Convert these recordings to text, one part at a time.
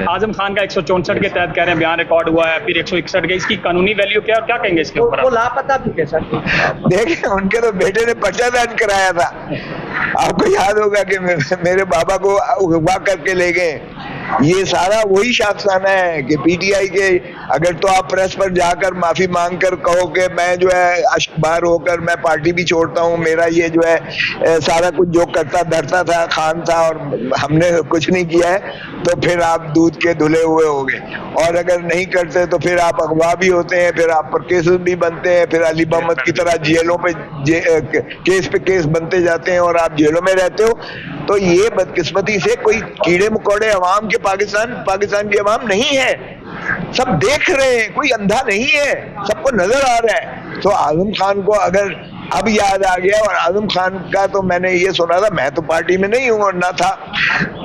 आजम खान का 164 के तहत कह रहे हैं बयान रिकॉर्ड हुआ है, फिर 161 के, इसकी कानूनी वैल्यू क्या और क्या कहेंगे इसके ऊपर? वो लापता भी कैसा? देखिए, उनके तो बेटे ने पर्चा दर्ज कराया था। आपको याद होगा कि मेरे बाबा को अगवा करके ले गए। ये सारा वही शाफसाना है कि पीटीआई के, अगर तो आप प्रेस पर जाकर माफी मांग कर कहो कि मैं जो है अश्कबार होकर मैं पार्टी भी छोड़ता हूँ, मेरा ये जो है सारा कुछ जो करता धरता था खान था और हमने कुछ नहीं किया है, तो फिर आप दूध के धुले हुए होगे। और अगर नहीं करते तो फिर आप अगवा भी होते हैं, फिर आप पर केसेस भी बनते हैं, फिर अली मोहम्मद की तरह जेलों पे केस बनते जाते हैं और आप जेलों में रहते हो। तो ये बदकिस्मती से कोई कीड़े मकोड़े अवाम के पाकिस्तान की अवाम नहीं है, सब देख रहे हैं, कोई अंधा नहीं है, सबको नजर आ रहा है। तो आजम खान को अगर अब याद आ गया, और आजम खान का तो मैंने ये सुना था, मैं तो पार्टी में नहीं हूँ और ना था,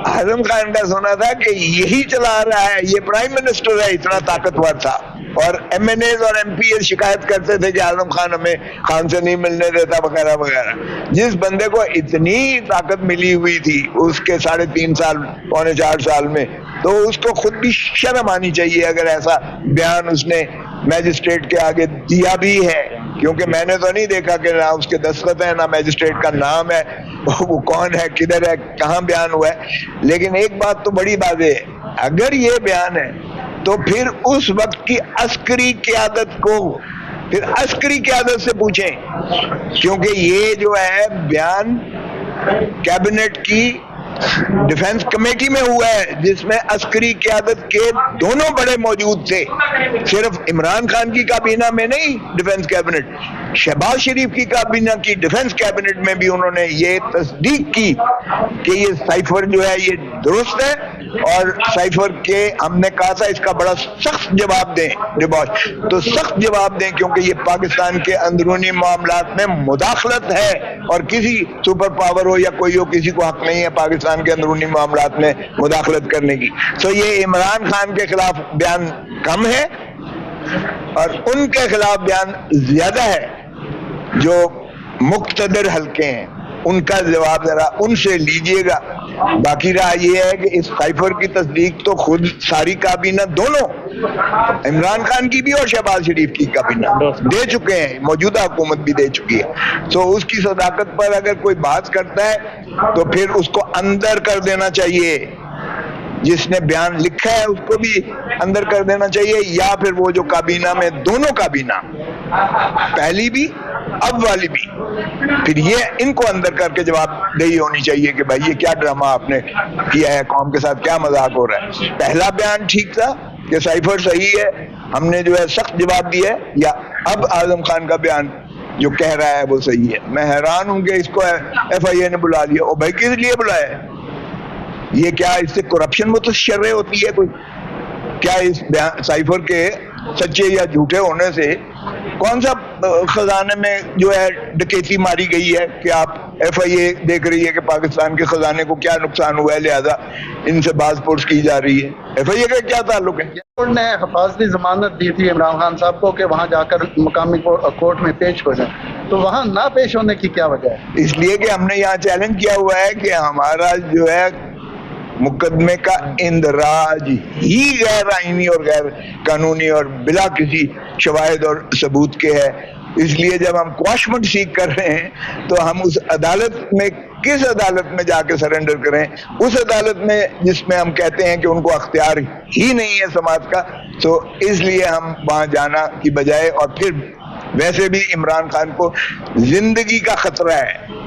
आजम खान का सुना था कि यही चला रहा है, ये प्राइम मिनिस्टर है, इतना ताकतवर था। और MNAs और MPs शिकायत करते थे कि आजम खान हमें खान से नहीं मिलने देता वगैरह वगैरह। जिस बंदे को इतनी ताकत मिली हुई थी उसके 3.5 साल पौने 4 साल में, तो उसको खुद भी शर्म आनी चाहिए अगर ऐसा बयान उसने मैजिस्ट्रेट के आगे दिया भी है। क्योंकि मैंने तो नहीं देखा कि ना उसके दस्तखत है, ना मैजिस्ट्रेट का नाम है, वो कौन है, किधर है, कहाँ बयान हुआ है। लेकिन एक बात तो बड़ी वाज़ेह है, अगर ये बयान है तो फिर उस वक्त की अस्करी क़यादत को फिर अस्करी क़यादत से पूछें, क्योंकि ये जो है बयान कैबिनेट की डिफेंस कमेटी में हुआ है जिसमें अस्करी क़यादत के दोनों बड़े मौजूद थे। सिर्फ इमरान खान की काबीना में नहीं, डिफेंस कैबिनेट, शहबाज शरीफ की काबीना की डिफेंस कैबिनेट में भी उन्होंने ये तस्दीक की कि ये साइफर जो है ये दुरुस्त है, और साइफर के हमने कहा था इसका बड़ा सख्त जवाब दें डिबॉश, तो सख्त जवाब दें, क्योंकि ये पाकिस्तान के अंदरूनी मामलात में मुदाखलत है और किसी सुपर पावर हो या कोई हो, किसी को हक नहीं है पाकिस्तान के अंदरूनी मामलात में मुदाखलत करने की। तो ये इमरान खान के खिलाफ बयान कम है और उनके खिलाफ बयान ज्यादा है जो मुक्तदर हल्के हैं, उनका जवाब जरा उनसे लीजिएगा। बाकी रहा ये है कि इस साइफर की तस्दीक तो खुद सारी काबीना, दोनों इमरान खान की भी और शहबाज शरीफ की काबीना दे चुके हैं, मौजूदा हुकूमत भी दे चुकी है। तो उसकी सदाकत पर अगर कोई बात करता है तो फिर उसको अंदर कर देना चाहिए, जिसने बयान लिखा है उसको भी अंदर कर देना चाहिए, या फिर वो जो काबीना में, दोनों काबीना, पहली भी अब वाली भी, फिर ये इनको अंदर करके जवाबदेही होनी चाहिए कि भाई ये क्या ड्रामा आपने किया है, कौम के साथ क्या मजाक हो रहा है। पहला बयान ठीक था कि साइफर सही है, हमने जो है सख्त जवाब दिया है, या अब आजम खान का बयान जो कह रहा है वो सही है। मैं हैरान हूं कि इसको FIA ने बुला लिया। ओ भाई, किस लिए बुलाया है? ये क्या इससे करप्शन मुतशर्रे होती है कोई? क्या इस साइफर के सच्चे या झूठे होने से कौन सा खजाने में जो है डकैती मारी गई है कि आप FIA देख रही है कि पाकिस्तान के खजाने को क्या नुकसान हुआ है, लिहाजा इनसे बाज़पुर्स की जा रही है? FIA का क्या ताल्लुक है? कोर्ट ने हिफाजती जमानत दी थी इमरान खान साहब को कि वहाँ जाकर मकामी कोर्ट में पेश हो जाए, तो वहाँ ना पेश होने की क्या वजह है? इसलिए कि हमने यहाँ चैलेंज किया हुआ है कि हमारा जो है मुकदमे का इंदराज ही गैर आईनी और गैर कानूनी और बिला किसी शवाहिद और सबूत के है। इसलिए जब हम क्वाशमेंट सीख कर रहे हैं तो हम उस अदालत में, किस अदालत में जाके सरेंडर करें? उस अदालत में जिसमें हम कहते हैं कि उनको अख्तियार ही नहीं है समाज का। तो इसलिए हम वहाँ जाना की बजाय, और फिर वैसे भी इमरान खान को जिंदगी का खतरा है।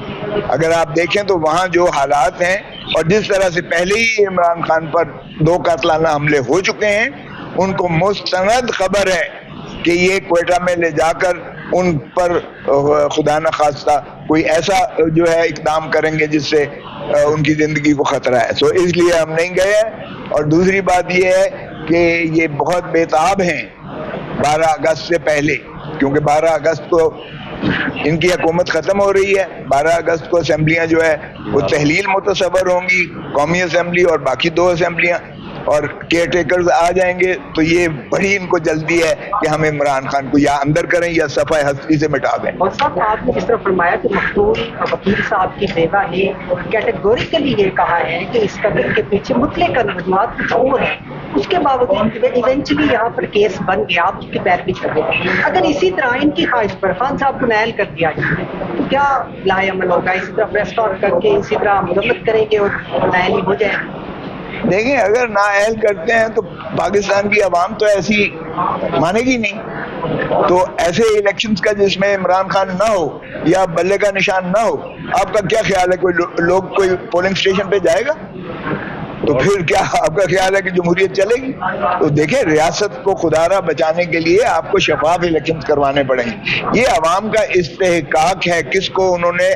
अगर आप देखें तो वहाँ जो हालात हैं, और जिस तरह से पहले ही इमरान खान पर 2 कातलाना हमले हो चुके हैं, उनको मुस्तनद खबर है कि ये क्वेटा में ले जाकर उन पर खुदा न खास्ता कोई ऐसा जो है इकदाम करेंगे जिससे उनकी जिंदगी को खतरा है। तो इसलिए हम नहीं गए हैं। और दूसरी बात ये है कि ये बहुत बेताब हैं 12 अगस्त से पहले, क्योंकि 12 अगस्त को इनकी हुकूमत खत्म हो रही है। 12 अगस्त को असेंबलियां जो है वो तहलील मुतसवर होंगी, कौमी असेंबली और बाकी 2 असेंबलियां। اور کیئر ٹیکرز آ جائیں گے تو یہ بڑی ان کو جلدی ہے کہ ہم عمران خان کو یا اندر کریں یا صفحہ ہستی سے مٹا دیں. اور صاحب آپ نے جس طرح فرمایا کہ مقتول وکیل صاحب کی بیوہ نے کیٹیگوریکلی یہ کہا ہے کہ اس قتل کے پیچھے مطلق وجوہات کچھ اور ہیں، اس کے باوجود ایونچولی یہاں پر کیس بن گیا، آپ اس کی پیروی کر رہے ہیں. اگر اسی طرح ان کی خواہش پر خان صاحب کو نائل کر دیا جائے تو کیا لائے عمل ہوگا؟ اسی طرح پریس کٹ کر کے اسی طرح مذمت کریں گے اور نائل ہو جائے؟ دیکھیں اگر نااہل کرتے ہیں تو پاکستان کی عوام تو ایسی مانے گی نہیں. تو ایسے الیکشنز کا جس میں عمران خان نہ ہو یا بلے کا نشان نہ ہو، آپ کا کیا خیال ہے کوئی پولنگ اسٹیشن پہ جائے گا؟ تو پھر کیا آپ کا خیال ہے کہ جمہوریت چلے گی؟ تو دیکھیں ریاست کو خدارہ بچانے کے لیے آپ کو شفاف الیکشنز کروانے پڑیں گے. یہ عوام کا استحقاق ہے، کس کو انہوں نے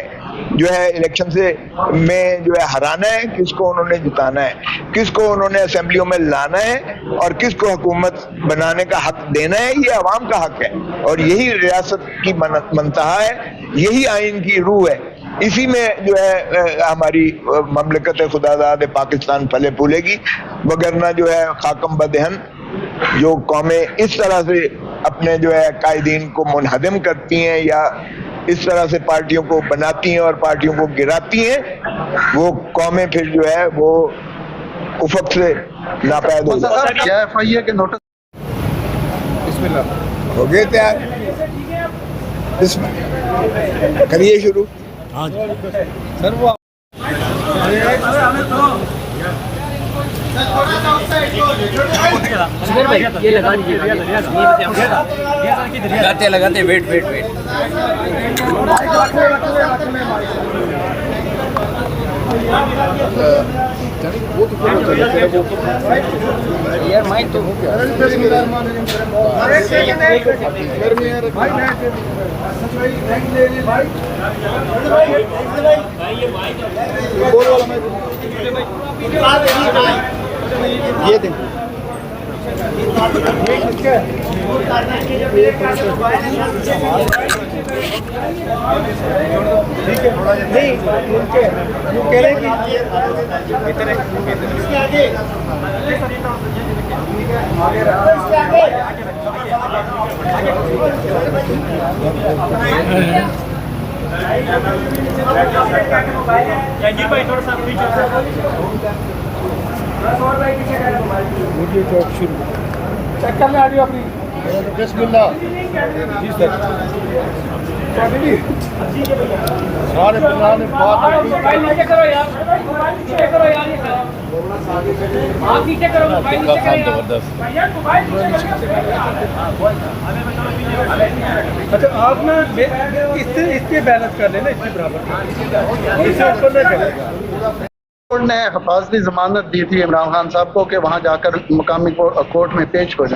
جو ہے الیکشن سے میں جو ہے ہرانا ہے، کس کو انہوں نے جتانا ہے، کس کو انہوں نے اسمبلیوں میں لانا ہے اور کس کو حکومت بنانے کا حق دینا ہے. یہ عوام کا حق ہے اور یہی ریاست کی منتہا ہے، یہی آئین کی روح ہے. اسی میں جو ہے ہماری مملکت خداداد پاکستان پھلے پھولے گی. وگرنہ جو ہے خاکم بدہن جو قومیں اس طرح سے اپنے جو ہے قائدین کو منہدم کرتی ہیں یا اس طرح سے پارٹیوں کو بناتی ہیں اور پارٹیوں کو گراتی ہیں، وہ قومیں پھر جو ہے وہ افق سے ناپید ہو جاتی ہیں. کیا ایف آئی اے کے نوٹس بسم اللہ ہو گئے تیار؟ بسم اللہ کریے شروع. سر وہ لگاتے ویٹ یار مائک تو ہو گیا. یہ دیں نہیں وہ کہہ رہے چیک کر لیں آڈیو اپنی. بسم اللہ. جی سر سارے بنانے بات نیچے کرو یار، نیچے کرو یار، آپ نیچے کرو موبائل نیچے کرو. اچھا آپ نا اس کے بیلنس کر لیں نا، اس کے برابر اس سے اوپر نہ چلے گا. کورٹ نے حفاظتی ضمانت دی تھی عمران خان صاحب کو کہ وہاں جا کر مقامی کورٹ میں پیش ہو جائیں.